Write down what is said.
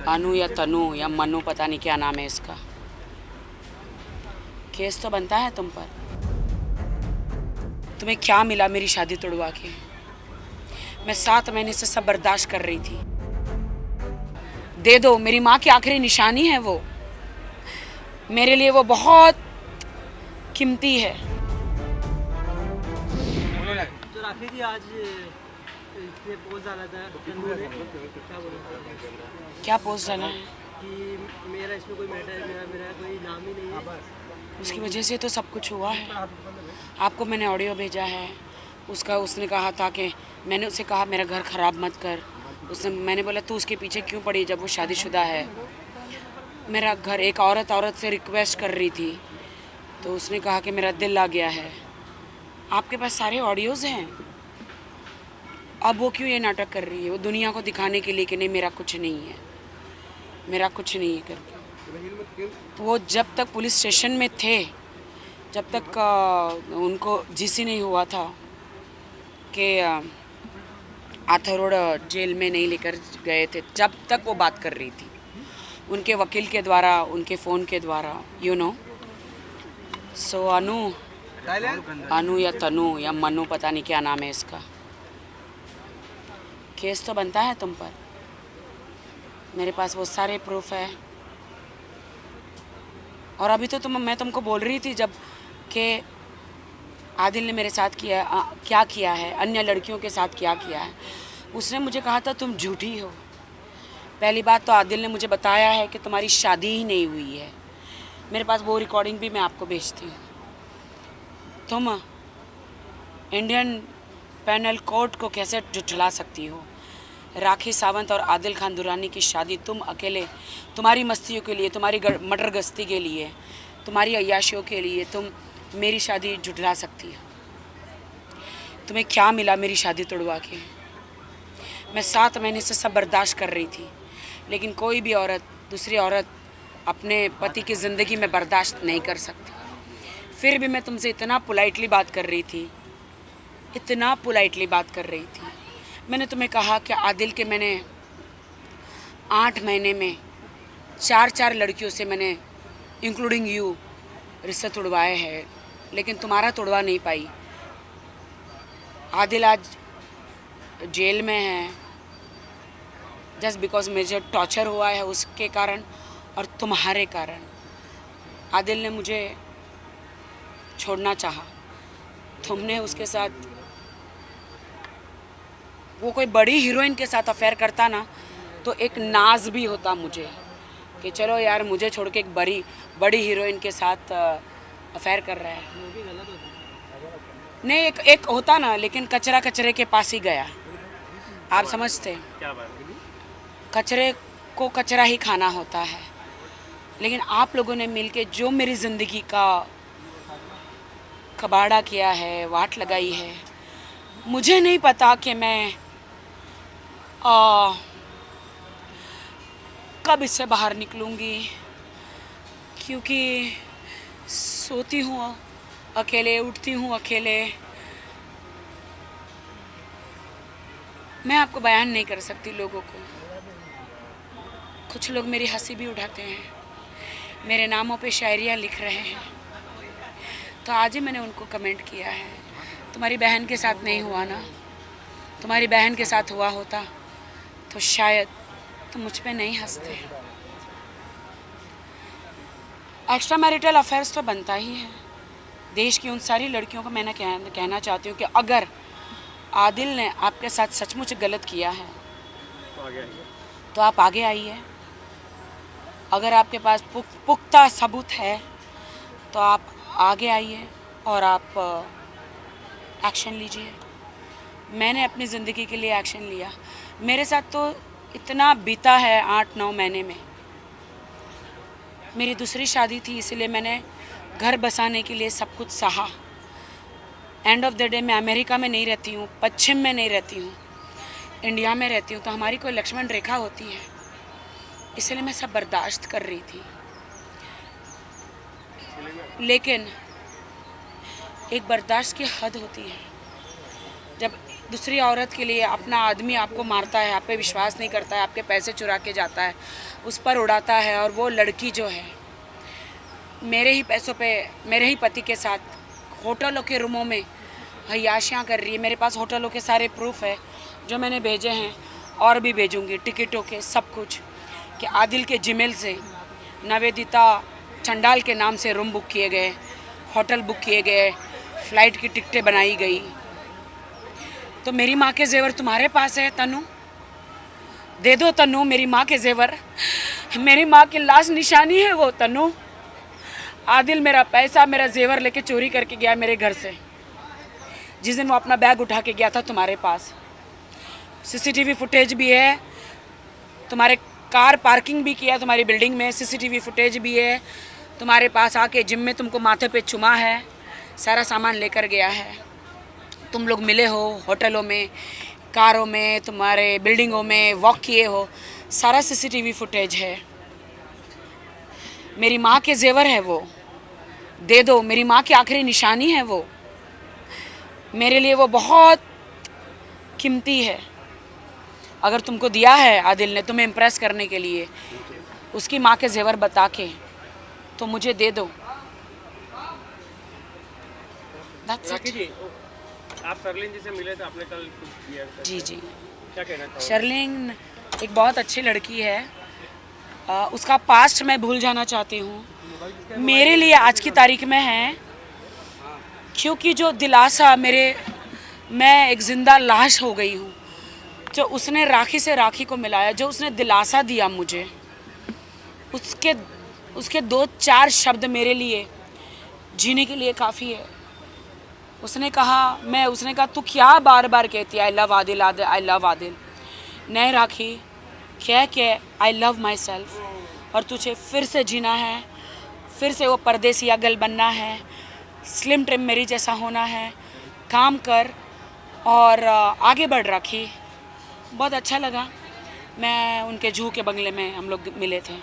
अनु या तनु या मनु, पता नहीं क्या नाम है इसका। केस तो बनता है तुम पर। तुम्हें क्या मिला मेरी शादी तोड़वा के? मैं 7 महीने से सब बर्दाश्त कर रही थी। दे दो, मेरी माँ की आखिरी निशानी है वो। मेरे लिए वो बहुत कीमती है। तो राखी जी, आज इसने पोस्ट डाला था तन्नू ने, क्या बोला? क्या पोस्ट डाला है? कि मेरा इसमें कोई मैटर है, मेरा कोई नाम ही नहीं है। उसकी वजह से तो सब कुछ हुआ है। आपको मैंने ऑडियो भेजा है उसका। उसने कहा था कि मैंने उसे कहा मेरा घर ख़राब मत कर। मैंने बोला तू उसके पीछे क्यों पड़ी जब वो शादीशुदा है। मेरा घर, एक औरत से रिक्वेस्ट कर रही थी तो उसने कहा कि मेरा दिल आ गया है। आपके पास सारे ऑडियोज़ हैं। अब वो क्यों ये नाटक कर रही है? वो दुनिया को दिखाने के लिए कि नहीं मेरा कुछ नहीं है, मेरा कुछ नहीं है करके। तो वो जब तक पुलिस स्टेशन में थे, जब तक उनको जीसी नहीं हुआ था कि आथर रोड जेल में नहीं लेकर गए थे, जब तक वो बात कर रही थी उनके वकील के द्वारा, उनके फ़ोन के द्वारा, यू नो। सो अनु या तनु या मनु, पता नहीं क्या नाम है इसका। केस तो बनता है तुम पर। मेरे पास वो सारे प्रूफ है। और अभी तो मैं तुमको बोल रही थी जब कि आदिल ने मेरे साथ क्या किया है, अन्य लड़कियों के साथ क्या किया है। उसने मुझे कहा था तुम झूठी हो। पहली बात तो आदिल ने मुझे बताया है कि तुम्हारी शादी ही नहीं हुई है। मेरे पास वो रिकॉर्डिंग भी मैं आपको भेजती हूँ। तुम इंडियन पैनल कोर्ट को कैसे झुठला सकती हो? राखी सावंत और आदिल खान दुरानी की शादी तुम अकेले, तुम्हारी मस्तियों के लिए, तुम्हारी मटर गश्ती के लिए, तुम्हारी अय्याशियों के लिए तुम मेरी शादी झुठला सकती हो? तुम्हें क्या मिला मेरी शादी तोड़वा के? मैं 7 महीने से सब बर्दाश्त कर रही थी, लेकिन कोई भी औरत, दूसरी औरत अपने पति की ज़िंदगी में बर्दाश्त नहीं कर सकती। फिर भी मैं तुमसे इतना पोलाइटली बात कर रही थी, इतना पोलाइटली बात कर रही थी। मैंने तुम्हें कहा कि आदिल के मैंने 8 महीने में 4 लड़कियों से मैंने इंक्लूडिंग यू रिश्ते तोड़वाए हैं, लेकिन तुम्हारा तोड़वा नहीं पाई। आदिल आज जेल में है जस्ट बिकॉज मुझे टॉर्चर हुआ है उसके कारण और तुम्हारे कारण। आदिल ने मुझे छोड़ना चाहा, तुमने उसके साथ, वो कोई बड़ी हीरोइन के साथ अफेयर करता ना तो एक नाज भी होता मुझे कि चलो यार मुझे छोड़ के एक बड़ी हीरोइन के साथ अफेयर कर रहा है। वो भी गलत होता नहीं, एक होता ना, लेकिन कचरा कचरे के पास ही गया। आप समझते हैं? क्या बात है? कचरे को कचरा ही खाना होता है। लेकिन आप लोगों ने मिलके जो मेरी ज़िंदगी का कबाड़ा किया है, वाट लगाई है, मुझे नहीं पता कि मैं कब इससे बाहर निकलूँगी, क्योंकि सोती हूँ अकेले, उठती हूँ अकेले। मैं आपको बयान नहीं कर सकती लोगों को। कुछ लोग मेरी हंसी भी उठाते हैं, मेरे नामों पे शायरियाँ लिख रहे हैं। तो आज ही मैंने उनको कमेंट किया है, तुम्हारी बहन के साथ नहीं हुआ ना, तुम्हारी बहन के साथ हुआ होता तो शायद तुम मुझ पे नहीं हंसते। एक्स्ट्रा मैरिटल अफेयर्स तो बनता ही है। देश की उन सारी लड़कियों को मैंने कहना चाहती हूँ कि अगर आदिल ने आपके साथ सचमुच गलत किया है तो आप आगे आइए। अगर आपके पास पुख्ता सबूत है तो आप आगे आइए और आप एक्शन लीजिए। मैंने अपनी ज़िंदगी के लिए एक्शन लिया। मेरे साथ तो इतना बीता है 8-9 महीने में। मेरी दूसरी शादी थी, इसलिए मैंने घर बसाने के लिए सब कुछ सहा। एंड ऑफ द डे मैं अमेरिका में नहीं रहती हूँ, पश्चिम में नहीं रहती हूँ, इंडिया में रहती हूँ। तो हमारी कोई लक्ष्मण रेखा होती है, इसलिए मैं सब बर्दाश्त कर रही थी। लेकिन एक बर्दाश्त की हद होती है। जब दूसरी औरत के लिए अपना आदमी आपको मारता है, आप पे विश्वास नहीं करता है, आपके पैसे चुरा के जाता है, उस पर उड़ाता है, और वो लड़की जो है मेरे ही पैसों पे मेरे ही पति के साथ होटलों के रूमों में अय्याशियाँ कर रही है। मेरे पास होटलों के सारे प्रूफ है जो मैंने भेजे हैं और भी भेजूंगी, टिकटों के सब कुछ, कि आदिल के जीमेल से नवेदिता चंडाल के नाम से रूम बुक किए गए, होटल बुक किए गए, फ़्लाइट की टिकटें बनाई गई। तो मेरी माँ के जेवर तुम्हारे पास है तनु, दे दो तनु मेरी माँ के जेवर, मेरी माँ की लाश निशानी है वो तनु। आदिल मेरा पैसा मेरा जेवर लेके चोरी करके गया मेरे घर से, जिस दिन वो अपना बैग उठा के गया था तुम्हारे पास। सीसीटीवी फुटेज भी है, तुम्हारे कार पार्किंग भी किया तुम्हारी बिल्डिंग में, सीसीटीवी फुटेज भी है। तुम्हारे पास आके जिम में तुमको माथे पे चुमा है, सारा सामान लेकर गया है। तुम लोग मिले हो होटलों में, कारों में, तुम्हारे बिल्डिंगों में वॉक किए हो, सारा सीसीटीवी फुटेज है। मेरी माँ के जेवर है वो, दे दो, मेरी माँ की आखिरी निशानी है वो, मेरे लिए वो बहुत कीमती है। अगर तुमको दिया है आदिल ने तुम्हें इम्प्रेस करने के लिए उसकी माँ के जेवर बता के, तो मुझे दे दो। That's it. राखी जी, आप शर्लिन जी से मिले थे, आपने कल कुछ किया था। जी जी, क्या कहना चाहोगे? शर्लिन एक बहुत अच्छी लड़की है। उसका पास्ट मैं भूल जाना चाहती हूँ, मेरे लिए आज की तारीख में है, क्योंकि जो दिलासा मैं एक ज़िंदा लाश हो गई हूँ। जो उसने राखी से राखी को मिलाया, जो उसने दिलासा दिया मुझे, उसके 2-4 शब्द मेरे लिए जीने के लिए काफ़ी है। उसने कहा तू क्या बार बार कहती है I love Adil, I love Adil. नहीं राखी, कह आई लव माई सेल्फ, और तुझे फिर से जीना है, फिर से वो परदेसिया गल बनना है, स्लिम ट्रिम मेरी जैसा होना है, काम कर और आगे बढ़। राखी बहुत अच्छा लगा, मैं उनके जूहू के बंगले में हम लोग मिले थे।